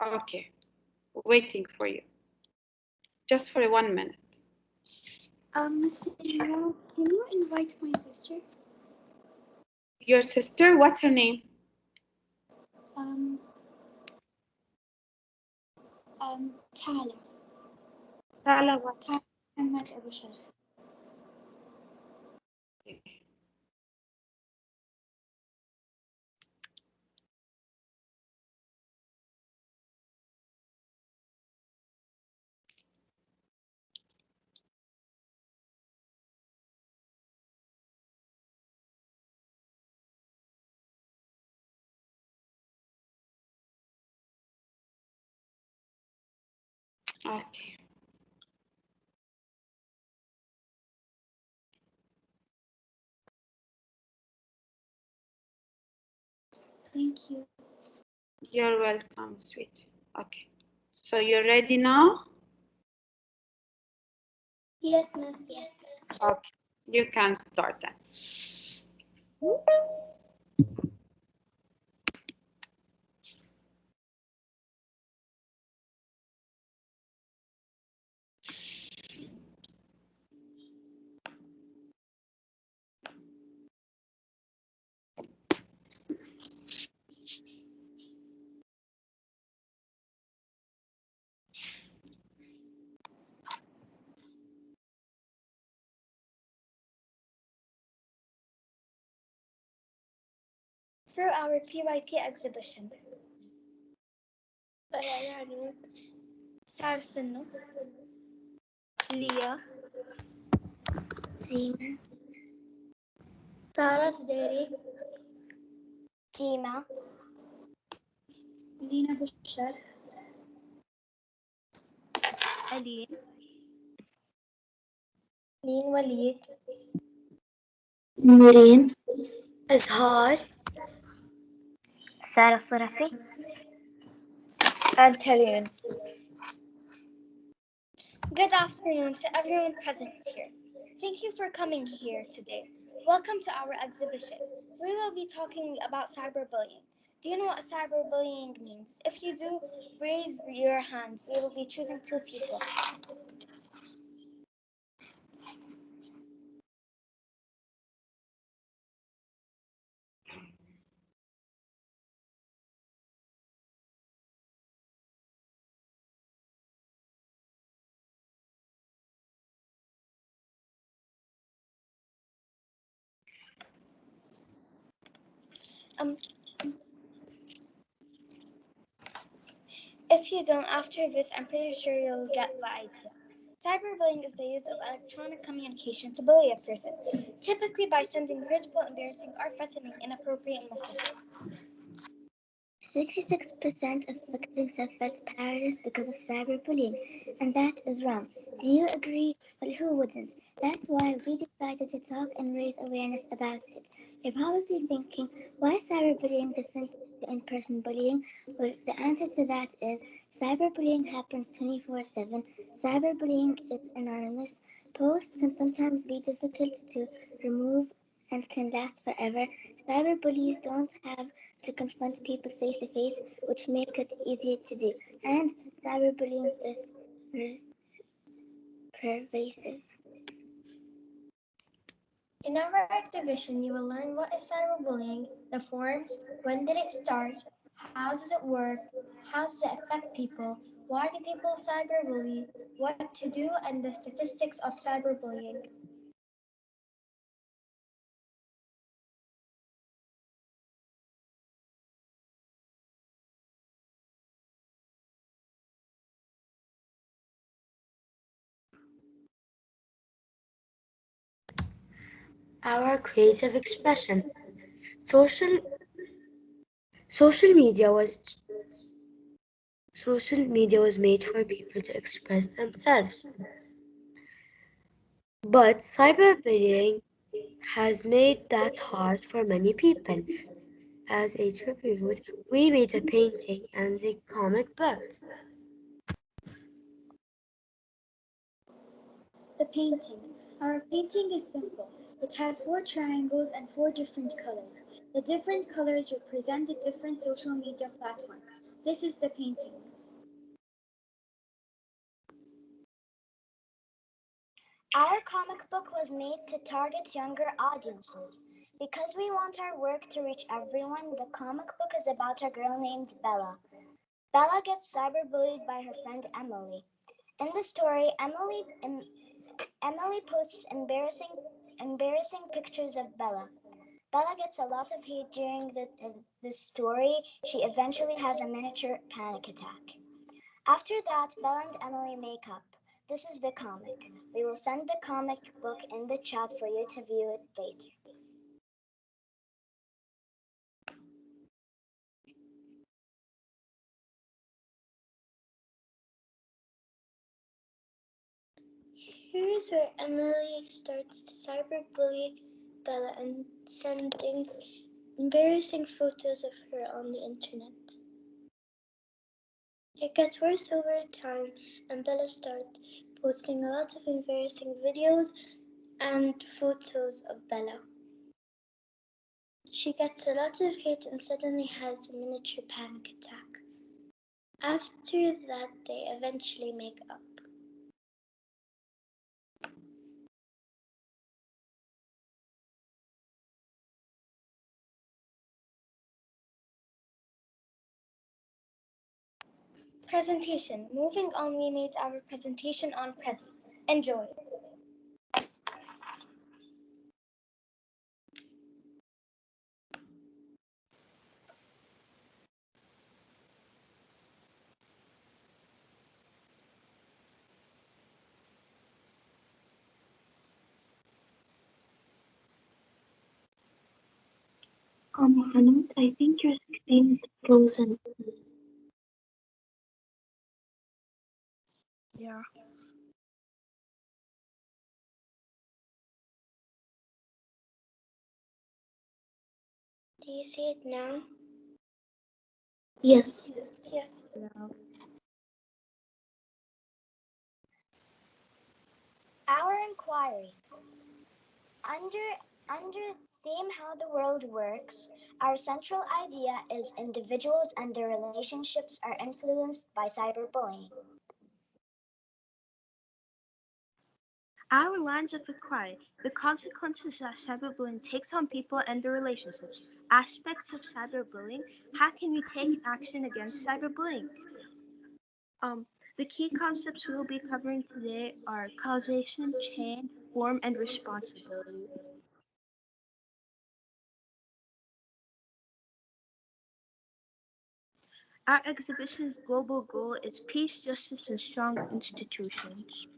Okay, waiting for you. Just for 1 minute. Miss Nina, can you invite my sister? Your sister, what's her name? Tala. Tala what? Tala Ahmed Abu Sheikh. Okay. Thank you. You're welcome, sweet. Okay. So you're ready now? Yes, Miss. Yes. Okay. You can start then. Through our PYP exhibition, Sarsino, Leah, Rina, Saras Dairy, Tima, Lina Bushar, Aline, Leen Walid, Nureen, Azhar, Sarah Sarafi, and Helene. Good afternoon to everyone present here. Thank you for coming here today. Welcome to our exhibition. We will be talking about cyberbullying. Do you know what cyberbullying means? If you do, raise your hand. We will be choosing 2 people. If you don't, after this, I'm pretty sure you'll get the idea. Cyberbullying is the use of electronic communication to bully a person, typically by sending hurtful, embarrassing, or threatening inappropriate messages. 66% of victims have felt powerless because of cyberbullying, and that is wrong. Do you agree? Well, who wouldn't? That's why we decided to talk and raise awareness about it. You're probably thinking, why is cyberbullying different to in-person bullying? Well, the answer to that is cyberbullying happens 24/7. Cyberbullying is anonymous. Posts can sometimes be difficult to remove and can last forever. Cyberbullies don't have to confront people face to face, which makes it easier to do. And cyberbullying is pervasive. In our exhibition, you will learn what is cyberbullying, the forms, when did it start, how does it work, how does it affect people, why do people cyberbully, what to do, and the statistics of cyberbullying. Our creative expression. Social social media was social media was made for people to express themselves. But cyberbullying has made that hard for many people. As a tribute, we made a painting and a comic book. The painting. Our painting is simple. It has 4 triangles and 4 different colors. The different colors represent the different social media platforms. This is the painting. Our comic book was made to target younger audiences. Because we want our work to reach everyone, the comic book is about a girl named Bella. Bella gets cyberbullied by her friend Emily. In the story, Emily posts embarrassing pictures of Bella. Bella gets a lot of hate during the story. She eventually has a miniature panic attack. After that, Bella and Emily make up. This is the comic. We will send the comic book in the chat for you to view it later. Here's where Emily starts to cyberbully Bella and sending embarrassing photos of her on the internet. It gets worse over time, and Bella starts posting a lot of embarrassing videos and photos of Bella. She gets a lot of hate and suddenly has a miniature panic attack. After that, they eventually make up. Presentation. Moving on, we made our presentation on present. Enjoy. Anand, I think your screen is frozen. Yeah. Do you see it now? Yes. Yes. No. Our inquiry. Under theme How the World Works, our central idea is individuals and their relationships are influenced by cyberbullying. Our lines of inquiry, the consequences that cyberbullying takes on people and their relationships, aspects of cyberbullying, how can we take action against cyberbullying? The key concepts we will be covering today are causation, chain, form, and responsibility. Our exhibition's global goal is peace, justice, and strong institutions.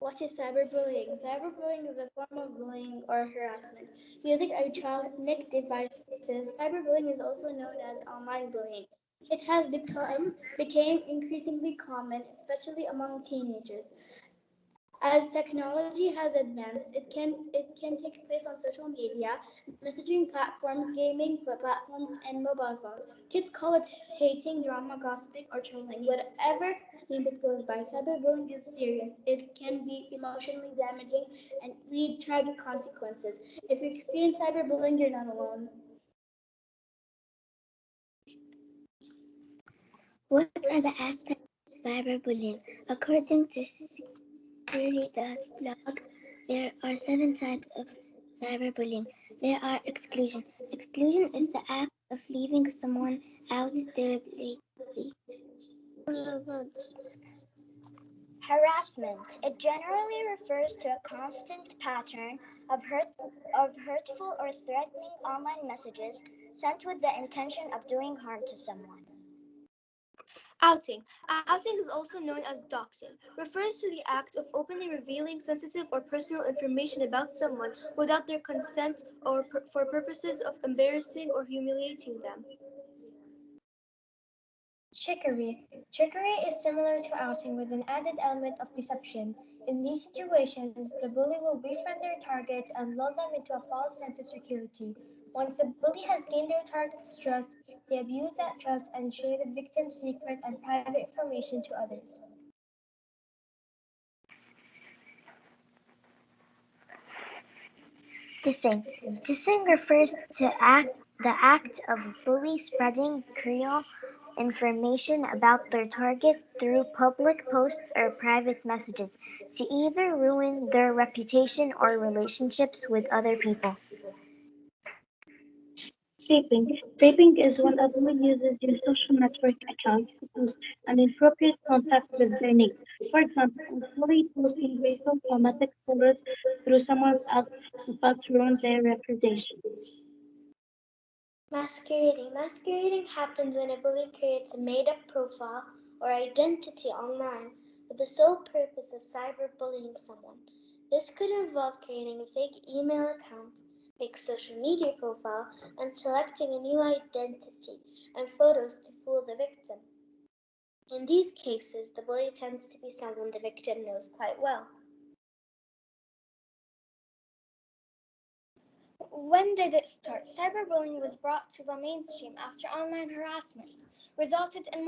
What is cyberbullying? Cyberbullying is a form of bullying or harassment using electronic devices. Cyberbullying is also known as online bullying. It has became increasingly common, especially among teenagers. As technology has advanced, it can take place on social media, messaging platforms, gaming platforms, and mobile phones. Kids call it hating, drama, gossiping, or trolling. Whatever name it goes by, cyberbullying is serious. It can be emotionally damaging and lead tragic consequences. If you experience cyberbullying, you're not alone. What are the aspects of cyberbullying? According to security.blog, there are 7 types of cyberbullying. There are exclusion. Exclusion is the act of leaving someone out deliberately. Harassment. It generally refers to a constant pattern of hurtful or threatening online messages sent with the intention of doing harm to someone. Outing. Outing is also known as doxing. Refers to the act of openly revealing sensitive or personal information about someone without their consent or for purposes of embarrassing or humiliating them. Trickery. Trickery is similar to outing with an added element of deception. In these situations, the bully will befriend their target and lull them into a false sense of security. Once the bully has gained their target's trust, they abuse that trust and share the victim's secret and private information to others. Dissing. Dissing refers to the act of bully spreading cruel information about their target through public posts or private messages to either ruin their reputation or relationships with other people. Vaping. Vaping is when a bully uses your social network account to post inappropriate content with their name. For example, a bully posting racial traumatic photos through someone else to help ruin their reputation. Masquerading. Masquerading happens when a bully creates a made up profile or identity online with the sole purpose of cyberbullying someone. This could involve creating a fake email account, fake social media profile, and selecting a new identity and photos to fool the victim. In these cases, the bully tends to be someone the victim knows quite well. When did it start? Cyberbullying was brought to the mainstream after online harassment resulted in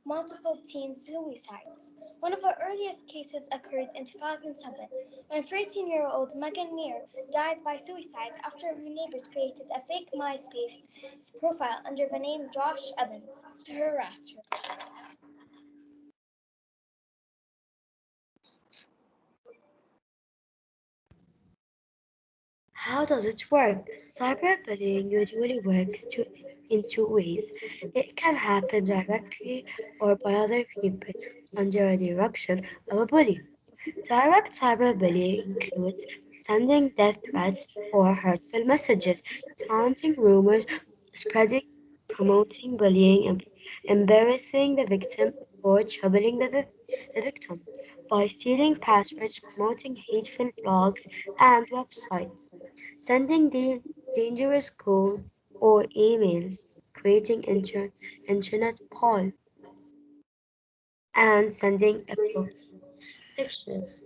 multiple teen suicides. One of the earliest cases occurred in 2007 when 13-year-old Megan Meir died by suicide after her neighbors created a fake MySpace profile under the name Josh Evans to harass her. How does it work? Cyberbullying usually in two ways. It can happen directly or by other people under the direction of a bully. Direct cyberbullying includes sending death threats or hurtful messages, taunting rumors, spreading, promoting bullying, embarrassing the victim, or troubling the victim by stealing passwords, promoting hateful blogs and websites, sending dangerous codes or emails, creating internet poll, and sending pictures.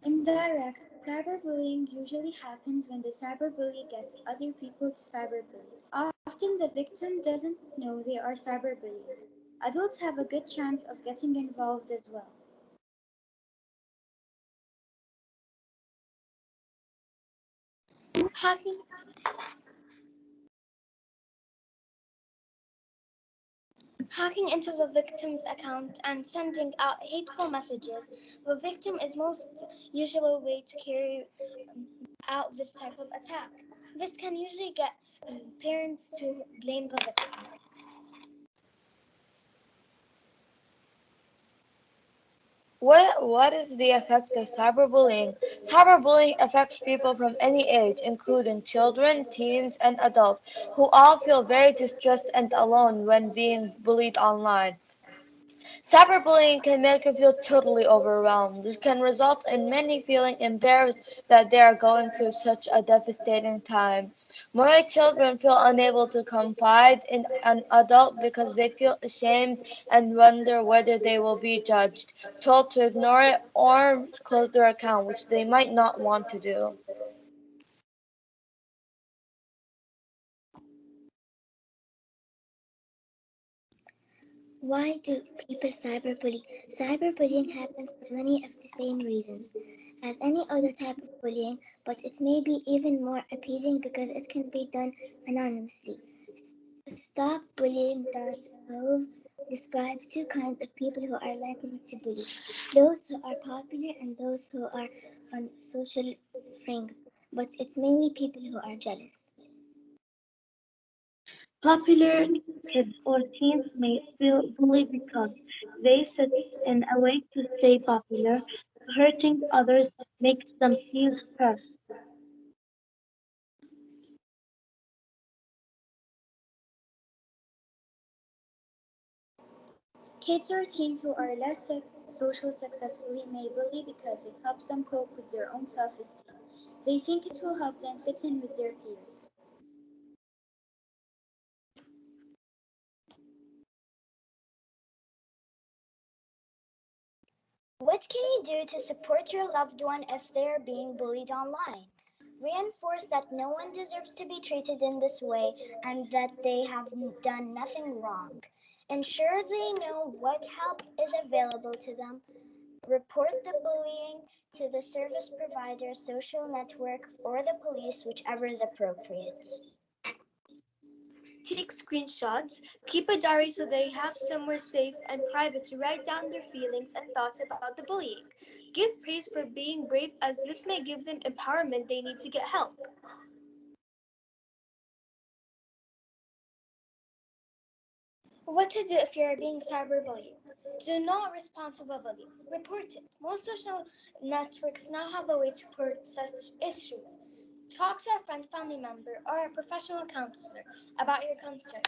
Indirect cyberbullying usually happens when the cyberbully gets other people to cyberbully. Often the victim doesn't know they are cyberbullying. Adults have a good chance of getting involved as well. Hacking Hacking into the victim's account and sending out hateful messages. The victim is most usual way to carry out this type of attack. This can usually get parents to blame the victim. What is the effect of cyberbullying? Cyberbullying affects people from any age, including children, teens, and adults, who all feel very distressed and alone when being bullied online. Cyberbullying can make you feel totally overwhelmed, which can result in many feeling embarrassed that they are going through such a devastating time. Many children feel unable to confide in an adult because they feel ashamed and wonder whether they will be judged, told to ignore it, or close their account, which they might not want to do. Why do people cyberbully? Cyberbullying happens for many of the same reasons as any other type of bullying, but it may be even more appealing because it can be done anonymously. StopBullying.gov describes two kinds of people who are likely to bully: those who are popular and those who are on social rings, but it's mainly people who are jealous. Popular kids or teens may feel bullied because they sit in a way to stay popular. Hurting others makes them feel hurt. Kids or teens who are less social successfully may bully because it helps them cope with their own self-esteem. They think it will help them fit in with their peers. What can you do to support your loved one if they are being bullied online? Reinforce that no one deserves to be treated in this way and that they have done nothing wrong. Ensure they know what help is available to them. Report the bullying to the service provider, social network, or the police, whichever is appropriate. take screenshots, keep a diary so they have somewhere safe and private to write down their feelings and thoughts about the bullying. Give praise for being brave, as this may give them empowerment they need to get help. What to do if you're being cyberbullied? Do not respond to a bully. Report it. Most social networks now have a way to report such issues. Talk to a friend, family member, or a professional counselor about your concerns.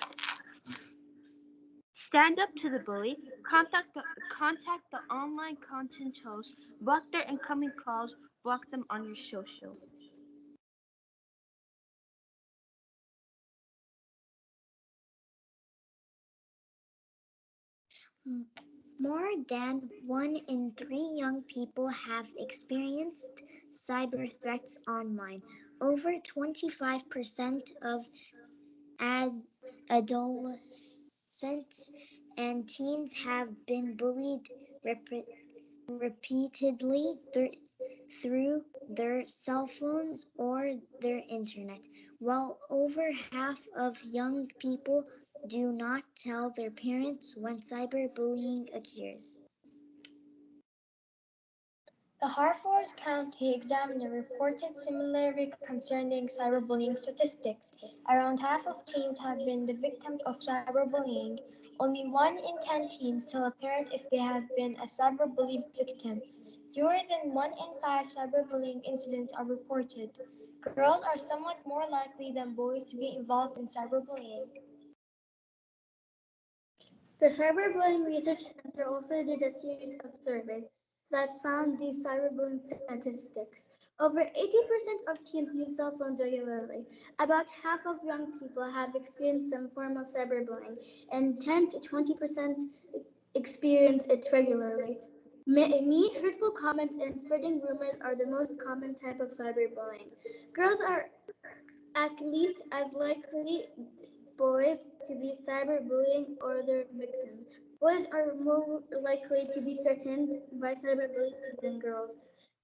Stand up to the bully. Contact the online content host. Block their incoming calls. Block them on your social. More than 1 in 3 young people have experienced cyber threats online. Over 25% of adolescents and teens have been bullied repeatedly through their cell phones or their internet, while over half of young people do not tell their parents when cyberbullying occurs. The Harford County Examiner reported similarly concerning cyberbullying statistics. Around half of teens have been the victim of cyberbullying. Only 1 in 10 teens tell a parent if they have been a cyberbully victim. Fewer than 1 in 5 cyberbullying incidents are reported. Girls are somewhat more likely than boys to be involved in cyberbullying. The Cyberbullying Research Center also did a series of surveys that found these cyberbullying statistics. Over 80% of teens use cell phones regularly. About half of young people have experienced some form of cyberbullying, and 10 to 20% experience it regularly. Mean, hurtful comments, and spreading rumors are the most common type of cyberbullying. Girls are at least as likely boys to be cyberbullying or their victims. Boys are more likely to be threatened by cyberbullying than girls.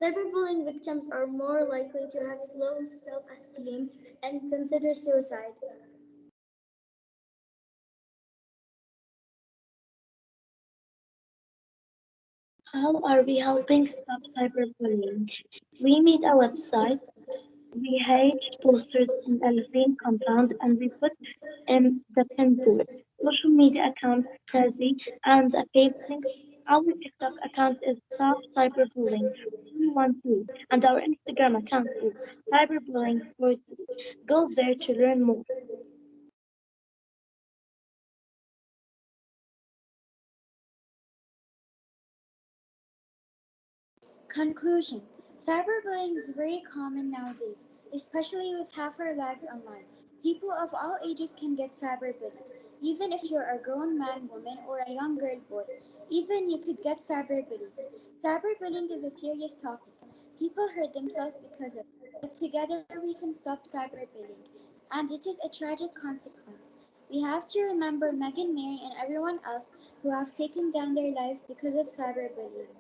Cyberbullying victims are more likely to have low self-esteem and consider suicide. How are we helping stop cyberbullying? We made a website, we hide posters in elephant compound, and we put in the pin board. Social media account Prezi and a paid link. Our TikTok account is Stop Cyberbullying 212 and our Instagram account is Cyberbullying43. Go there to learn more. Conclusion: cyberbullying is very common nowadays, especially with half our lives online. People of all ages can get cyberbullied. Even if you're a grown man, woman, or a young girl, boy, even you could get cyberbullied. Cyberbullying is a serious topic. People hurt themselves because of it. But together we can stop cyberbullying. And it is a tragic consequence. We have to remember Megan, Mary, and everyone else who have taken down their lives because of cyberbullying.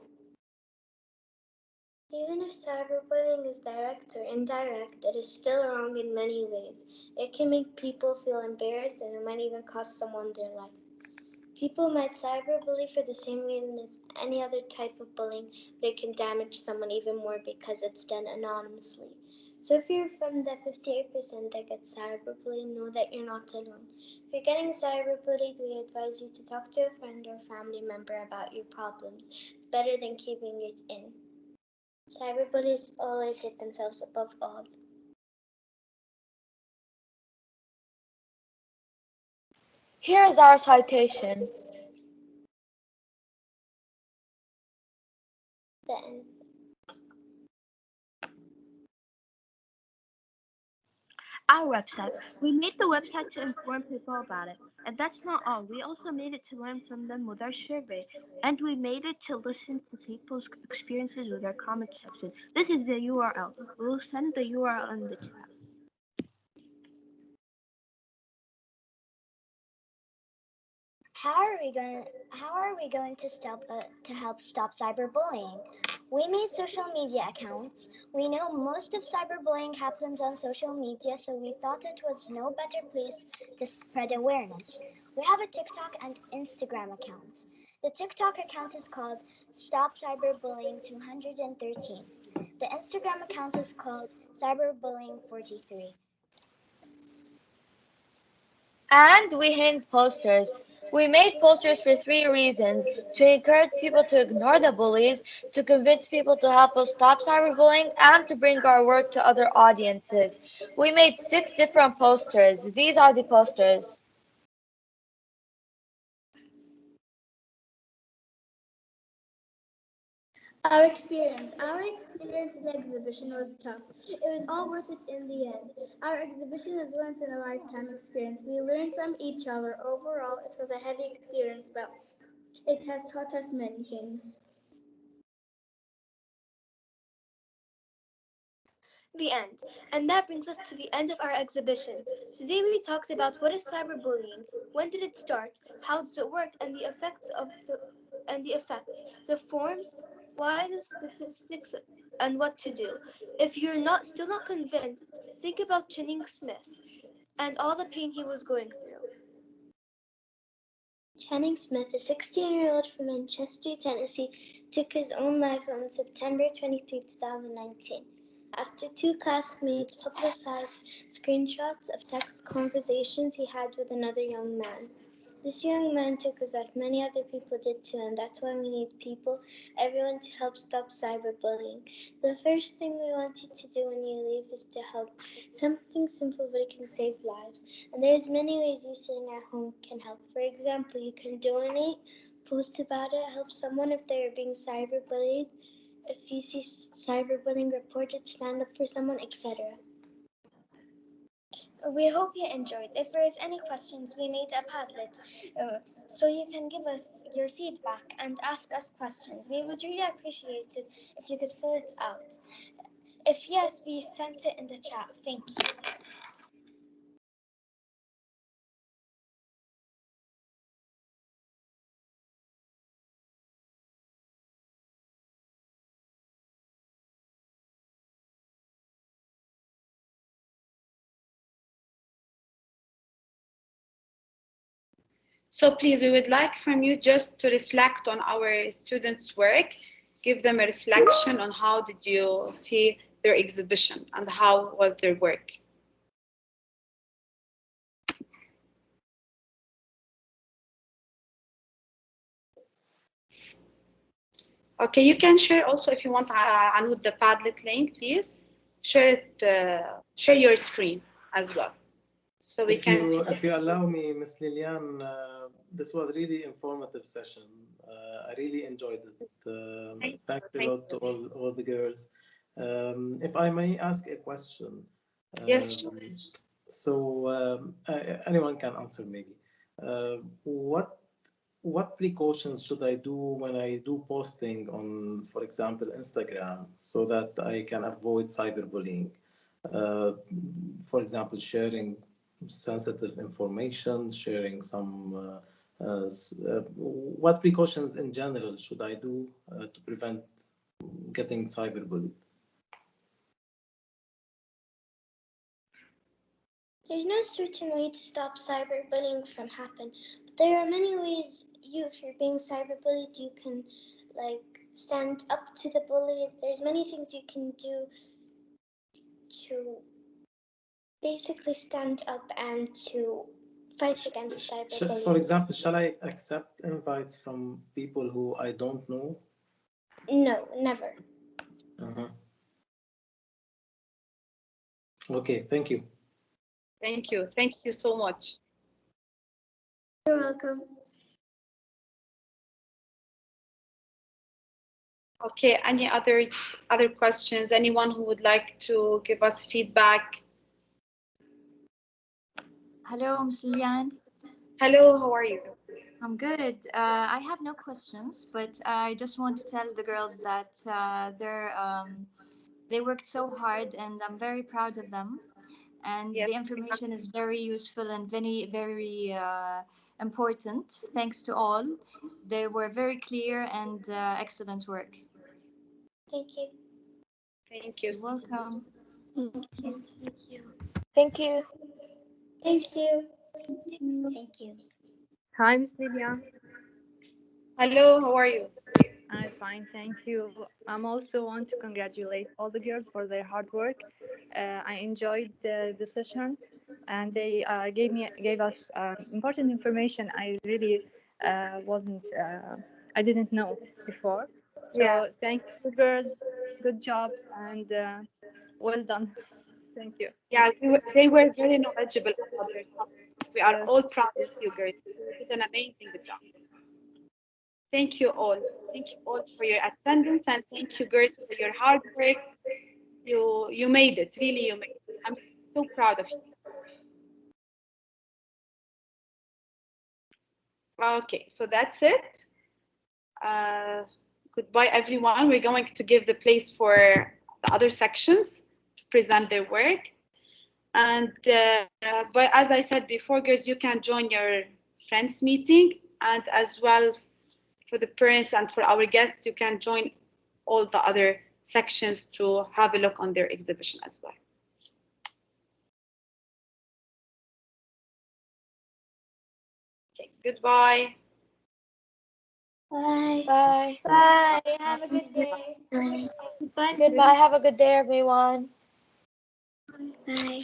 Even if cyberbullying is direct or indirect, it is still wrong in many ways. It can make people feel embarrassed and it might even cost someone their life. People might cyberbully for the same reason as any other type of bullying, but it can damage someone even more because it's done anonymously. So if you're from the 58% that gets cyberbullied, know that you're not alone. If you're getting cyberbullied, we advise you to talk to a friend or family member about your problems. It's better than keeping it in. Cyberbullies always hit themselves above all. Here is our citation. The end. Our website. We made the website to inform people about it. And that's not all. We also made it to learn from them with our survey. And we made it to listen to people's experiences with our comment section. This is the URL. We'll send the URL in the chat. How are we going to help stop cyberbullying? We made social media accounts. We know most of cyberbullying happens on social media, so we thought it was no better place to spread awareness. We have a TikTok and Instagram account. The TikTok account is called Stop Cyberbullying 213. The Instagram account is called Cyberbullying 43. And we hang posters. We made posters for three reasons: to encourage people to ignore the bullies, to convince people to help us stop cyberbullying, and to bring our work to other audiences. We made six different posters. These are the posters. Our experience in the exhibition was tough. It was all worth it in the end. Our exhibition is once in a lifetime experience. We learned from each other. Overall, it was a heavy experience, but it has taught us many things. The end. And that brings us to the end of our exhibition. Today we talked about what is cyberbullying, when did it start, how does it work, and the effects, the forms, why the statistics, and what to do. If you're not still not convinced, think about Channing Smith and all the pain he was going through. Channing Smith, a 16-year-old from Manchester, Tennessee, took his own life on September 23, 2019, after two classmates publicized screenshots of text conversations he had with another young man. This young man took his life. Many other people did too, and that's why we need people, everyone, to help stop cyberbullying. The first thing we want you to do when you leave is to help. Something simple, but it can save lives. And there's many ways you sitting at home can help. For example, you can donate, post about it, help someone if they are being cyberbullied. If you see cyberbullying, report it, stand up for someone, etc. We hope you enjoyed. If there is any questions, we made a Padlet, so you can give us your feedback and ask us questions. We would really appreciate it if you could fill it out. If yes, we sent it in the chat. Thank you. So please, we would like from you just to reflect on our students' work, give them a reflection on how did you see their exhibition and how was their work. Okay, you can share also if you want with the Padlet link, please share it, share your screen as well, so we can see. If you allow me, Miss Lilian, this was really informative session. I really enjoyed it. Thanks a lot to all the girls. If I may ask a question. Yes. Anyone can answer maybe. What precautions should I do when I do posting on, for example, Instagram, so that I can avoid cyberbullying? Uh, for example, sharing sensitive information, sharing some. What precautions in general should I do to prevent getting cyberbullied? There's no certain way to stop cyberbullying from happening, but there are many ways if you're being cyberbullied, you can stand up to the bully. There's many things you can do to basically stand up and to fight against cyberbullying. For example, shall I accept invites from people who I don't know? No, never. Uh-huh. Okay, thank you. Thank you. Thank you so much. You're welcome. Okay, any other questions? Anyone who would like to give us feedback? Hello, Ms. Lilian. Hello, how are you? I'm good. I have no questions, but I just want to tell the girls that they worked so hard, and I'm very proud of them. And Yes. the information is very useful and very important. Thanks to all. They were very clear and excellent work. Thank you. Thank you. You're welcome. Thank you. Thank you. Thank you. Hi, Miss Lydia. Hello, how are you? I'm fine, thank you. I'm also want to congratulate all the girls for their hard work. I enjoyed the session, and they gave us important information. I really wasn't I didn't know before. Yeah. So thank you, girls. Good job and well done. Thank you. Yeah, they were very knowledgeable about their topic. We are Yes. all proud of you girls. You did an amazing job. Thank you all. Thank you all for your attendance and thank you girls for your hard work. You made it. Really, you made it. I'm so proud of you. Okay, so that's it. Uh, Goodbye, everyone. We're going to give the place for the other sections to present their work. And but as I said before, girls, you can join your friends meeting, and as well for the parents and for our guests, you can join all the other sections to have a look on their exhibition as well. Okay, goodbye. Bye. Bye. Bye. Have a good day. Bye. Goodbye, Goodbye. Have a good day, everyone. Bye.